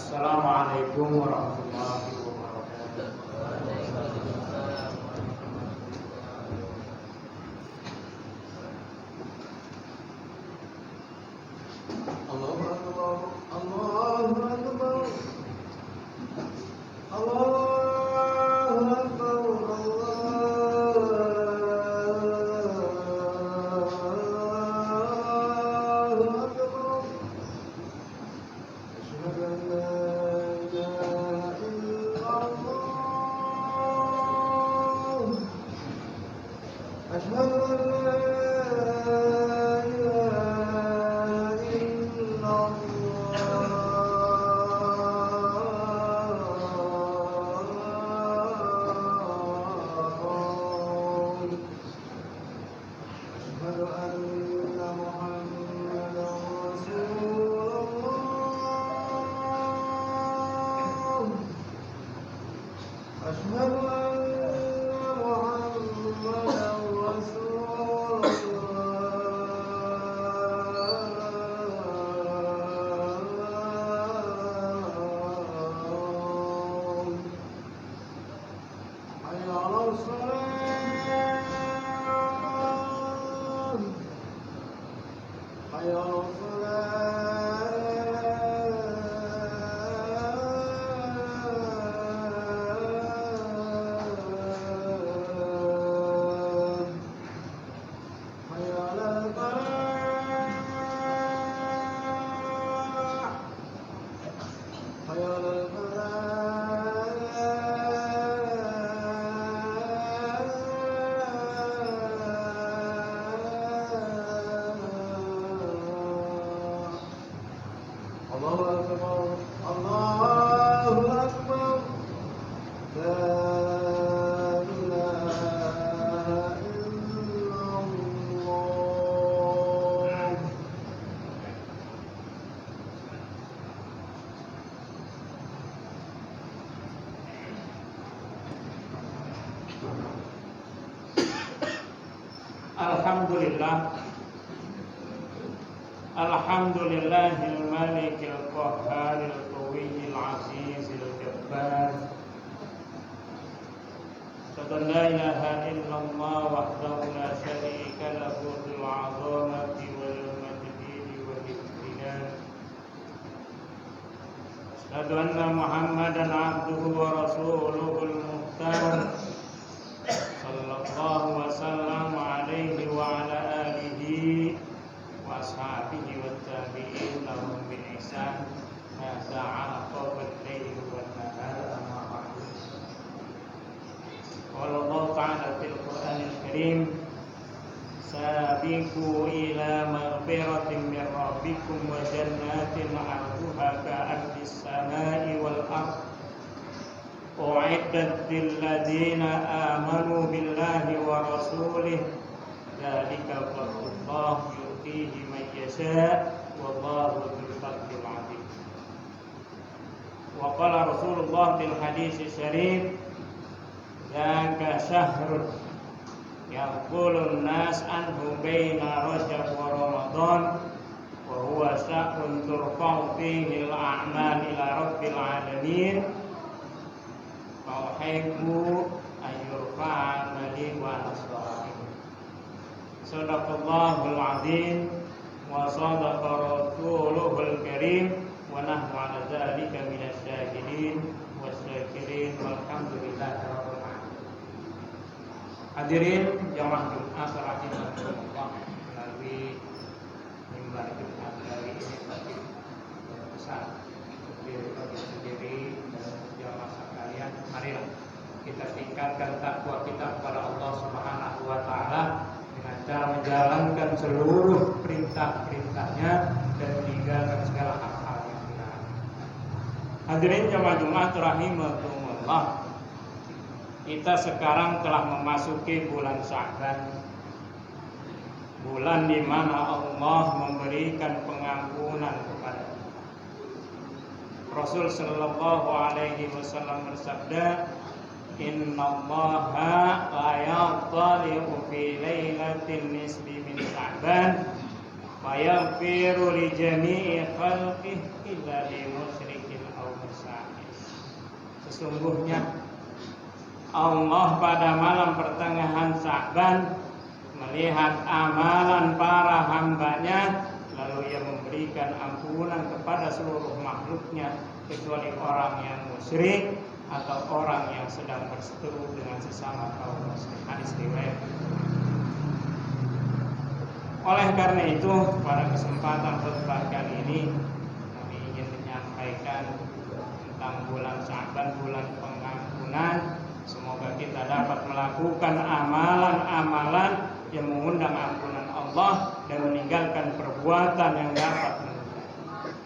Assalamualaikum warahmatullahi wabarakatuh. Allahu Akbar, Allahu Akbar, Allahu Akbar, Allahu Akbar. Asyhadu an la ilaha illallah. Asyhadu an la Alhamdulillahil malikil qahharil qawiyil azizil jabbar. Asyhadu an la ilaha illallah wahdahu la syarika lahu fil 'azamati wal majdi wal ikram. Asyhadu anna Muhammadan 'abduhu wa rasuluhul muhtar. Sallallahu wa sallam alaihi wa ala alihi wa ashabihi wa tabi'in lahum bi ihsan ma ta'aqaba al-layl wa an-nahar amma ba'du. Qala Allah ta'ala fil Qur'anil Karim sabiqu ila maghfiratin min rabbikum wa jannatin 'arduha ka'ardis samai wal ardh u'iddat lil ladzina amanu billahi wa rasulih dzalika fadlullah yu'tihi man yasha wallahu dzul fadlil 'adzim. Wa qala Rasulullah fil hadits syarif dzaka syahrun yaqulun nas anhu baina rajab wa ramadan wa huwa syahrun turfa'u fihi al-a'mal ila rabbil 'alamin. Fa'uhibbu ayyurfa'a amali wa nasrani. Sadaqallahul azim wa sadaqa rasuluhul karim wa nahnu 'ala dzalika minasy syahidin wasyakirin walhamdulillahi rabbil alamin. Hadirin jamaah Jumat rahimakumullah, melalui mimbar Jumat dari inisiatif besar diri sendiri dan jamaah sekalian, marilah kita tingkatkan takwa kita kepada Allah Subhanahu wa taala dengan cara menjalankan seluruh perintah-perintahnya dan meninggalkan segala hal-hal yang dilarang. Hadirin jamaah Jumat rahimakumullah, kita sekarang telah memasuki bulan Sya'ban, bulan di mana Allah memberikan pengampunan kepada kita. Rasul sallallahu alaihi wasallam bersabda, "Innallaha la yattali'u fi lailatin nisbi min Sya'ban fa yaghfiru li jami'i khalqihi illa li musyrikin aw Sesungguhnya Allah pada malam pertengahan Sya'ban melihat amalan para hambanya, lalu Ia memberikan ampunan kepada seluruh makhluknya kecuali orang yang musyrik atau orang yang sedang berseteru dengan sesama kaum muslim. Hadis riwayat. Oleh karena itu, pada kesempatan khutbah kali ini kami ingin menyampaikan tentang bulan Sya'ban, bulan pengampunan. Semoga kita dapat melakukan amalan-amalan yang mengundang ampunan Allah dan meninggalkan perbuatan yang dapat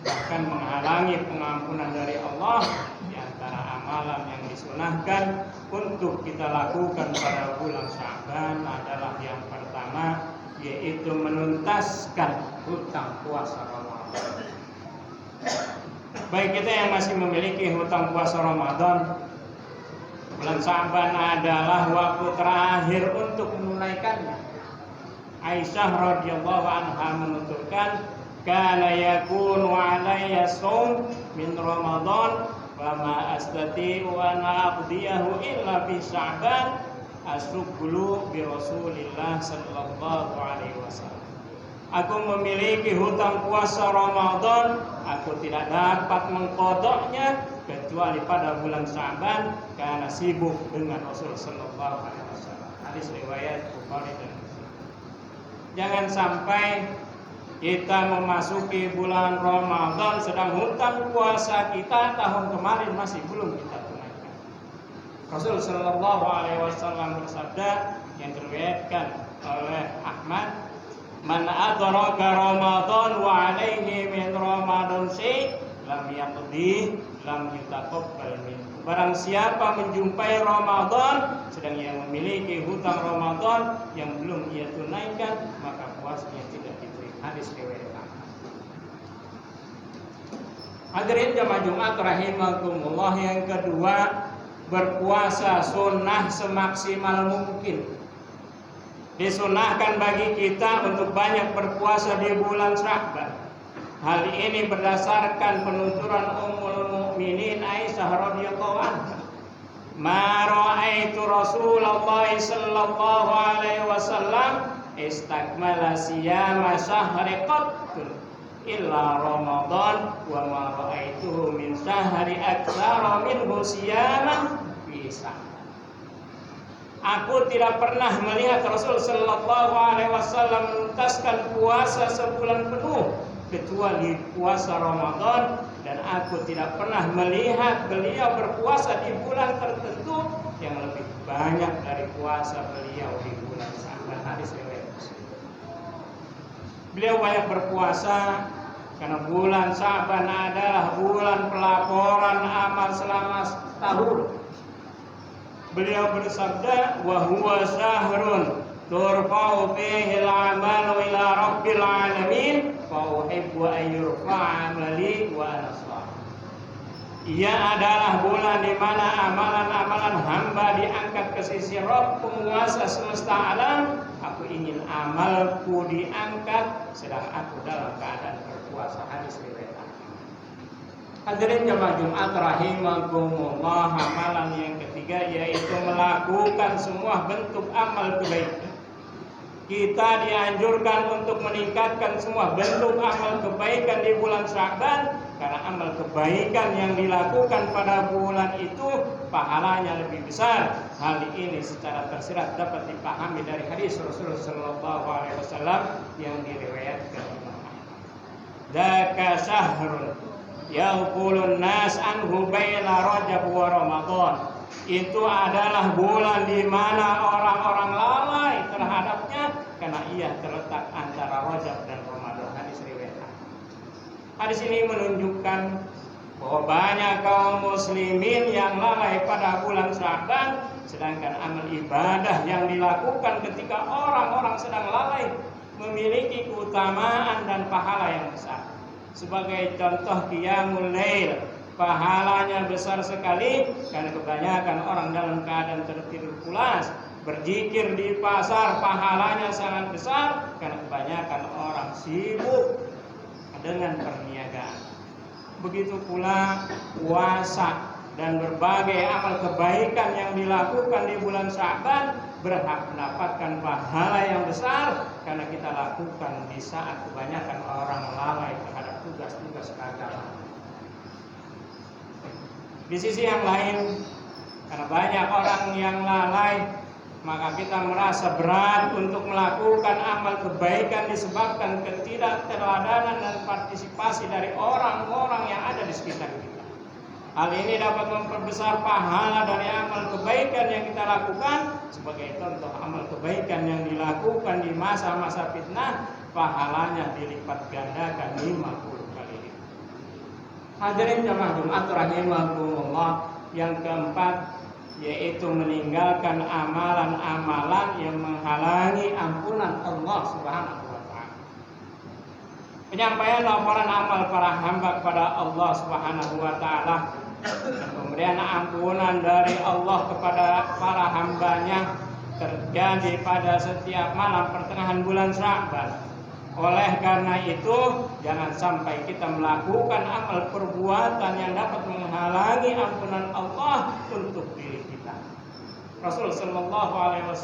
bahkan menghalangi pengampunan dari Allah. Di antara amalan yang disunahkan untuk kita lakukan pada bulan Sya'ban adalah yang pertama, yaitu menuntaskan hutang puasa Ramadan. Baik kita yang masih memiliki hutang puasa Ramadan, bulan Sya'ban adalah waktu terakhir untuk menunaikannya. Aisyah radhiyallahu anha menuturkan, kana yakunu alayya shaum min Ramadan wa ma astati'u an aqdiyahu illa fi Sya'ban asyukulu bi Rasulillah sallallahu alaihi wasallam. Aku memiliki hutang puasa Ramadan, aku tidak dapat mengqadanya kecuali pada bulan Sya'ban karena sibuk dengan Rasul sallallahu alaihi wasallam. Hadis riwayat Bukhari dan Muslim. Jangan sampai kita memasuki bulan Ramadan sedang hutang puasa kita tahun kemarin masih belum kita tunaikan. Rasul sallallahu alaihi wasallam bersabda yang diriwayatkan oleh Ahmad, "Man adraka Ramadan wa alaihi min Ramadan syai' lam yaqdi lam yutaqabbal minhu." Barang siapa menjumpai Ramadan sedang ia memiliki hutang Ramadan yang belum ia tunaikan, maka puasanya tidak diterima. Hadis riwayat Ahmad. Hadirin jamaah Jumat rahimakumullah, yang kedua, berpuasa sunnah semaksimal mungkin. Disunahkan bagi kita untuk banyak berpuasa di bulan Sya'ban. Hal ini berdasarkan penuturan Ummul Mukminin Aisyah radhiyallahu anha. Ma ra'aitu Rasulullah sallallahu alaihi wasallam istakmala siyama syahri qattun illa Ramadan wa ma ra'aituhu min syahri aktsara minhu siyaman fi Sya'ban. Aku tidak pernah melihat Rasul sallallahu alaihi wasallam menuntaskan puasa sebulan penuh kecuali puasa Ramadan, dan aku tidak pernah melihat beliau berpuasa di bulan tertentu yang lebih banyak dari puasa beliau di bulan Sya'ban. Hadis riwayat Muslim. Beliau banyak berpuasa karena bulan Sya'ban adalah bulan pelaporan amal selama setahun. Beliau bersabda, wa huwa syahrun turfa'u fihi al-'amalu ila rabbil 'alamin fa uhibbu an yurfa'a 'amali wa ana sha'im. Ia adalah bulan di mana amalan-amalan hamba diangkat ke sisi Rabb penguasa semesta alam. Aku ingin amalku diangkat sedang aku dalam keadaan berpuasa. Hadis riwayat Ahmad. Hadirin jamaah Jumat rahimakumullah, amalan yang ketiga yaitu melakukan semua bentuk amal kebaikan. Kita dianjurkan untuk meningkatkan semua bentuk amal kebaikan di bulan Sya'ban, karena amal kebaikan yang dilakukan pada bulan itu pahalanya lebih besar. Hal ini secara tersirat dapat dipahami dari hadis Rasulullah sallallahu alaihi wasallam yang diriwayatkan Imam Ahmad. Dzaka syahrun yaqulun nas anhu baina Rajab wa Ramadan. Itu adalah bulan di mana orang-orang lalai terhadapnya karena ia terletak antara Rajab dan Ramadan. Hadis riwayat Ahmad. Hadis ini menunjukkan bahwa banyak kaum muslimin yang lalai pada bulan Sya'ban, sedangkan amal ibadah yang dilakukan ketika orang-orang sedang lalai memiliki keutamaan dan pahala yang besar. Sebagai contoh, qiyamul lail, pahalanya besar sekali karena kebanyakan orang dalam keadaan tertidur pulas. Berzikir di pasar pahalanya sangat besar karena kebanyakan orang sibuk dengan perniagaan. Begitu pula puasa dan berbagai amal kebaikan yang dilakukan di bulan Sya'ban berhak mendapatkan pahala yang besar karena kita lakukan di saat kebanyakan orang lalai terhadap tugas-tugas keagamaan. Di sisi yang lain, karena banyak orang yang lalai, maka kita merasa berat untuk melakukan amal kebaikan disebabkan ketidakteladanan dan partisipasi dari orang-orang yang ada di sekitar kita. Hal ini dapat memperbesar pahala dari amal kebaikan yang kita lakukan. Sebagai contoh, amal kebaikan yang dilakukan di masa-masa fitnah, pahalanya dilipat gandakan 50 kali lipat. Hadirin jamaah Jumat rahimakumullah, yang keempat yaitu meninggalkan amalan-amalan yang menghalangi ampunan Allah Subhanahu wa taala. Penyampaian laporan amal para hamba kepada Allah Subhanahu wa taala dan pemberian ampunan dari Allah kepada para hambanya terjadi pada setiap malam pertengahan bulan Sya'ban. Oleh karena itu, jangan sampai kita melakukan amal perbuatan yang dapat menghalangi ampunan Allah untuk diri kita. Rasul sallallahu alaihi wasallam